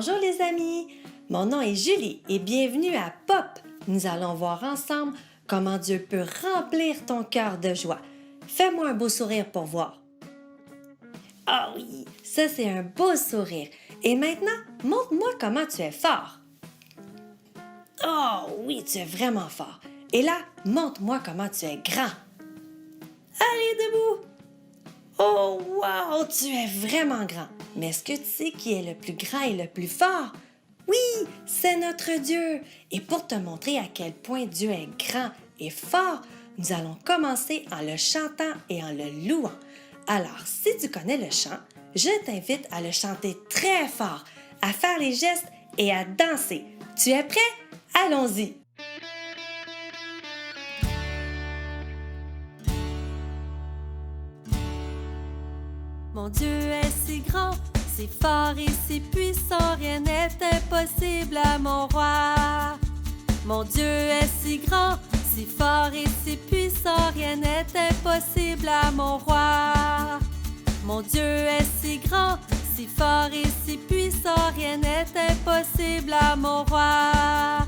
Bonjour les amis, mon nom est Julie et bienvenue à Pop. Nous allons voir ensemble comment Dieu peut remplir ton cœur de joie. Fais-moi un beau sourire pour voir. Ah oui, ça c'est un beau sourire. Et maintenant, montre-moi comment tu es fort. Oh oui, tu es vraiment fort. Et là, montre-moi comment tu es grand. Allez, debout. Oh wow, tu es vraiment grand. Mais est-ce que tu sais qui est le plus grand et le plus fort? Oui, c'est notre Dieu. Et pour te montrer à quel point Dieu est grand et fort, nous allons commencer en le chantant et en le louant. Alors, si tu connais le chant, je t'invite à le chanter très fort, à faire les gestes et à danser. Tu es prêt? Allons-y! Mon Dieu est si grand, si fort et si puissant, rien n'est impossible à mon roi. Mon Dieu est si grand, si fort et si puissant, rien n'est impossible à mon roi. Mon Dieu est si grand, si fort et si puissant, rien n'est impossible à mon roi.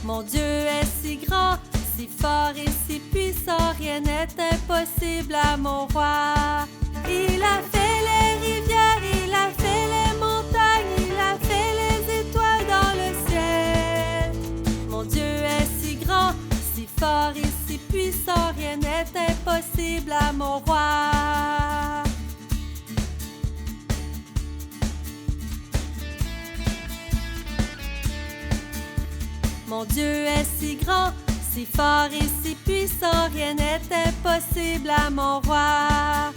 Mon Dieu est si grand, si fort et si puissant, rien n'est impossible à mon roi. Il a fait les rivières, il a fait les montagnes, il a fait les étoiles dans le ciel. Mon Dieu est si grand, si fort et si puissant, rien n'est impossible à mon roi. Mon Dieu est si grand, si fort et si puissant, rien n'est impossible à mon roi.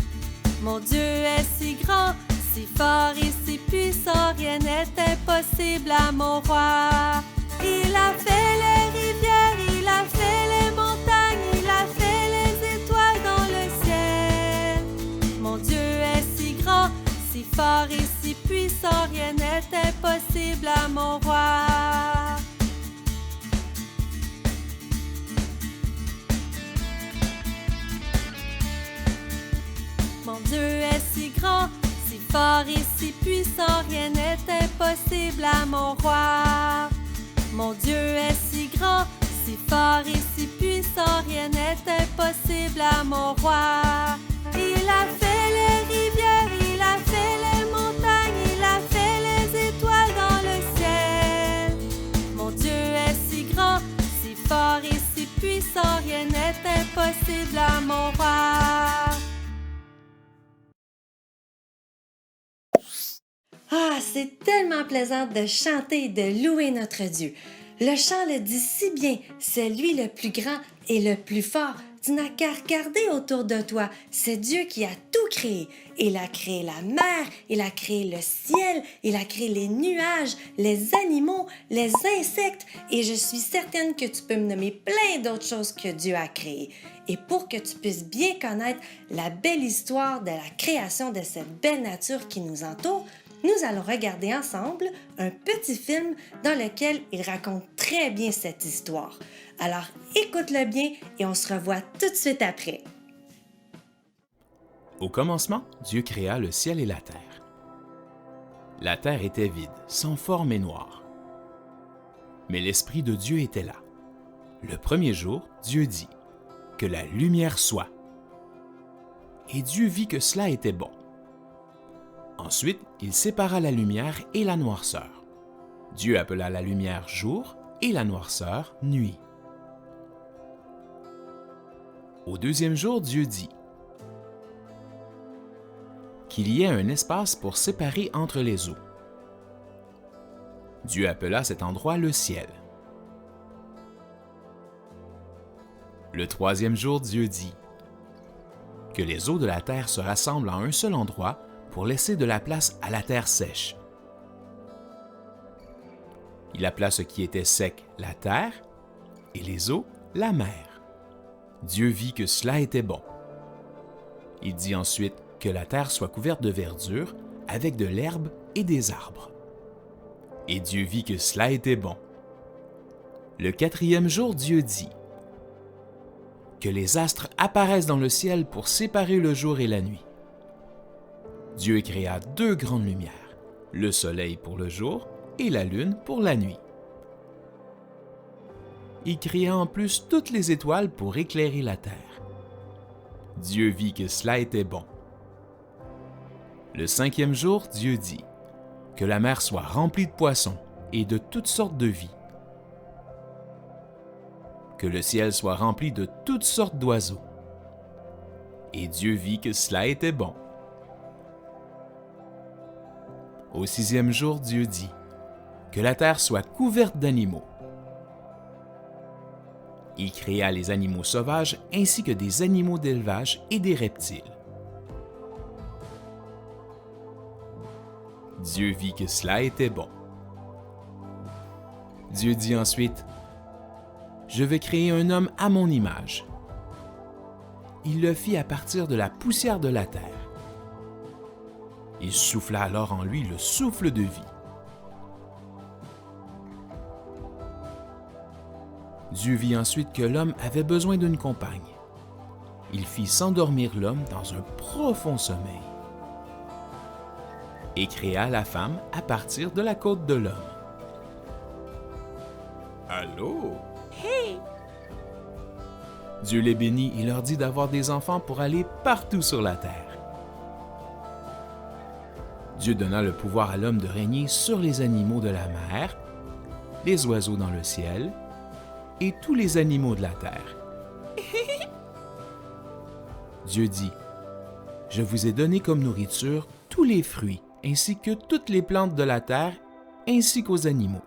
Mon Dieu est si grand, si fort et si puissant, rien n'est impossible à mon roi. Il a fait les rivières, il a fait les montagnes, il a fait les étoiles dans le ciel. Mon Dieu est si grand, si fort et si puissant, rien n'est impossible à mon roi. Mon Dieu est si grand, si fort et si puissant, rien n'est impossible à mon roi. Mon Dieu est si grand, si fort et si puissant, rien n'est impossible à mon roi. Il a fait les rivières, il a fait les montagnes, il a fait les étoiles dans le ciel. Mon Dieu est si grand, si fort et si puissant, rien n'est impossible à mon roi. Ah, c'est tellement plaisant de chanter et de louer notre Dieu. Le chant le dit si bien, c'est lui le plus grand et le plus fort. Tu n'as qu'à regarder autour de toi, c'est Dieu qui a tout créé. Il a créé la mer, il a créé le ciel, il a créé les nuages, les animaux, les insectes et je suis certaine que tu peux me nommer plein d'autres choses que Dieu a créées. Et pour que tu puisses bien connaître la belle histoire de la création de cette belle nature qui nous entoure, nous allons regarder ensemble un petit film dans lequel il raconte très bien cette histoire. Alors écoute-le bien et on se revoit tout de suite après. Au commencement, Dieu créa le ciel et la terre. La terre était vide, sans forme et noire. Mais l'Esprit de Dieu était là. Le premier jour, Dieu dit « Que la lumière soit ». Et Dieu vit que cela était bon. Ensuite, il sépara la lumière et la noirceur. Dieu appela la lumière jour et la noirceur nuit. Au deuxième jour, Dieu dit qu'il y ait un espace pour séparer entre les eaux. Dieu appela cet endroit le ciel. Le troisième jour, Dieu dit que les eaux de la terre se rassemblent en un seul endroit pour laisser de la place à la terre sèche. Il appela ce qui était sec la terre et les eaux la mer. Dieu vit que cela était bon. Il dit ensuite que la terre soit couverte de verdure avec de l'herbe et des arbres. Et Dieu vit que cela était bon. Le quatrième jour, Dieu dit que les astres apparaissent dans le ciel pour séparer le jour et la nuit. Dieu créa deux grandes lumières, le soleil pour le jour et la lune pour la nuit. Il créa en plus toutes les étoiles pour éclairer la terre. Dieu vit que cela était bon. Le 5e jour, Dieu dit que la mer soit remplie de poissons et de toutes sortes de vie, que le ciel soit rempli de toutes sortes d'oiseaux. Et Dieu vit que cela était bon. Au 6e jour, Dieu dit que la terre soit couverte d'animaux. Il créa les animaux sauvages ainsi que des animaux d'élevage et des reptiles. Dieu vit que cela était bon. Dieu dit ensuite, « Je vais créer un homme à mon image. » Il le fit à partir de la poussière de la terre. Il souffla alors en lui le souffle de vie. Dieu vit ensuite que l'homme avait besoin d'une compagne. Il fit s'endormir l'homme dans un profond sommeil et créa la femme à partir de la côte de l'homme. Allô? Hey! Dieu les bénit et leur dit d'avoir des enfants pour aller partout sur la terre. Dieu donna le pouvoir à l'homme de régner sur les animaux de la mer, les oiseaux dans le ciel et tous les animaux de la terre. Dieu dit, « Je vous ai donné comme nourriture tous les fruits, ainsi que toutes les plantes de la terre, ainsi qu'aux animaux. »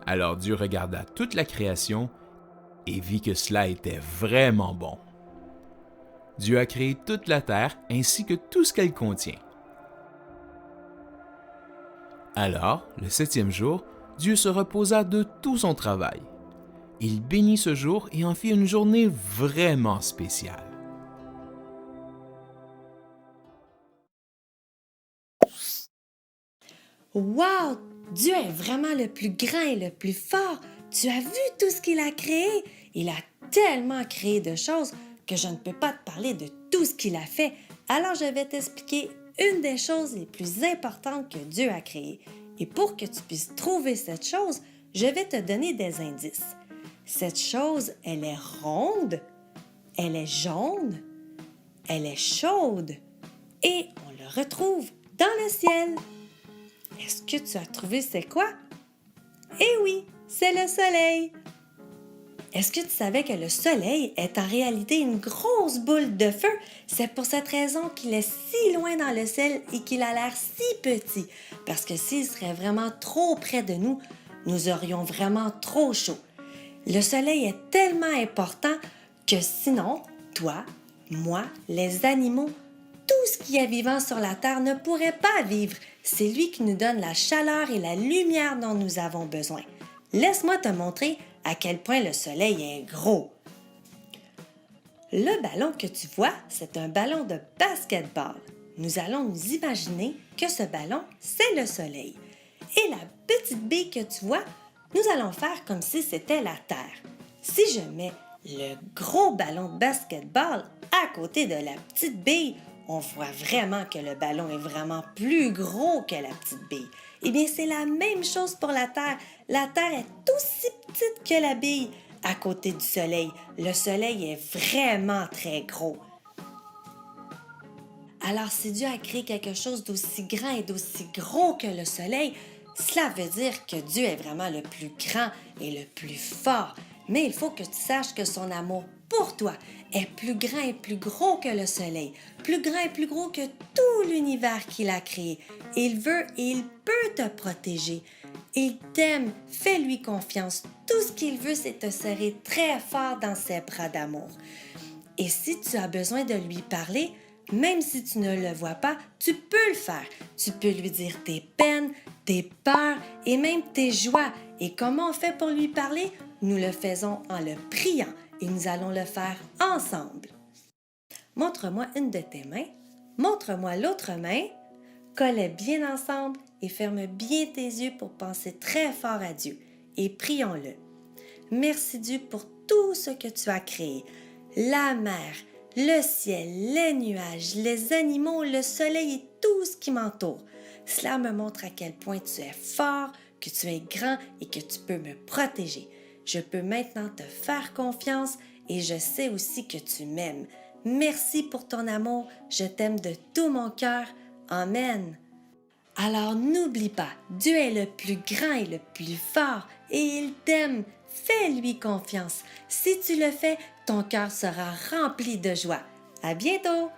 Alors Dieu regarda toute la création et vit que cela était vraiment bon. Dieu a créé toute la terre ainsi que tout ce qu'elle contient. Alors, le 7e jour, Dieu se reposa de tout son travail. Il bénit ce jour et en fit une journée vraiment spéciale. Wow! Dieu est vraiment le plus grand et le plus fort. Tu as vu tout ce qu'il a créé? Il a tellement créé de choses que je ne peux pas te parler de tout ce qu'il a fait. Alors, je vais t'expliquer une des choses les plus importantes que Dieu a créées. Et pour que tu puisses trouver cette chose, je vais te donner des indices. Cette chose, elle est ronde, elle est jaune, elle est chaude et on le retrouve dans le ciel. Est-ce que tu as trouvé c'est quoi? Eh oui, c'est le soleil. Est-ce que tu savais que le soleil est en réalité une grosse boule de feu? C'est pour cette raison qu'il est si loin dans le ciel et qu'il a l'air si petit. Parce que s'il serait vraiment trop près de nous, nous aurions vraiment trop chaud. Le soleil est tellement important que sinon, toi, moi, les animaux, tout ce qui est vivant sur la terre ne pourrait pas vivre. C'est lui qui nous donne la chaleur et la lumière dont nous avons besoin. Laisse-moi te montrer à quel point le soleil est gros. Le ballon que tu vois, c'est un ballon de basketball. Nous allons nous imaginer que ce ballon, c'est le soleil. Et la petite bille que tu vois, nous allons faire comme si c'était la Terre. Si je mets le gros ballon de basketball à côté de la petite bille, on voit vraiment que le ballon est vraiment plus gros que la petite bille. Eh bien, c'est la même chose pour la Terre. La Terre est aussi petite que la bille à côté du Soleil. Le Soleil est vraiment très gros. Alors, si Dieu a créé quelque chose d'aussi grand et d'aussi gros que le Soleil, cela veut dire que Dieu est vraiment le plus grand et le plus fort. Mais il faut que tu saches que son amour pour toi est plus grand et plus gros que le soleil, plus grand et plus gros que tout l'univers qu'il a créé. Il veut et il peut te protéger. Il t'aime, fais-lui confiance. Tout ce qu'il veut, c'est te serrer très fort dans ses bras d'amour. Et si tu as besoin de lui parler, même si tu ne le vois pas, tu peux le faire. Tu peux lui dire tes peines, tes peurs et même tes joies. Et comment on fait pour lui parler? Nous le faisons en le priant et nous allons le faire ensemble. Montre-moi une de tes mains, montre-moi l'autre main, colle-les bien ensemble et ferme bien tes yeux pour penser très fort à Dieu. Et prions-le. Merci Dieu pour tout ce que tu as créé, la mer, le ciel, les nuages, les animaux, le soleil et tout ce qui m'entoure. Cela me montre à quel point tu es fort, que tu es grand et que tu peux me protéger. Je peux maintenant te faire confiance et je sais aussi que tu m'aimes. Merci pour ton amour, je t'aime de tout mon cœur. Amen. Alors n'oublie pas, Dieu est le plus grand et le plus fort et il t'aime. Fais-lui confiance. Si tu le fais, ton cœur sera rempli de joie. À bientôt!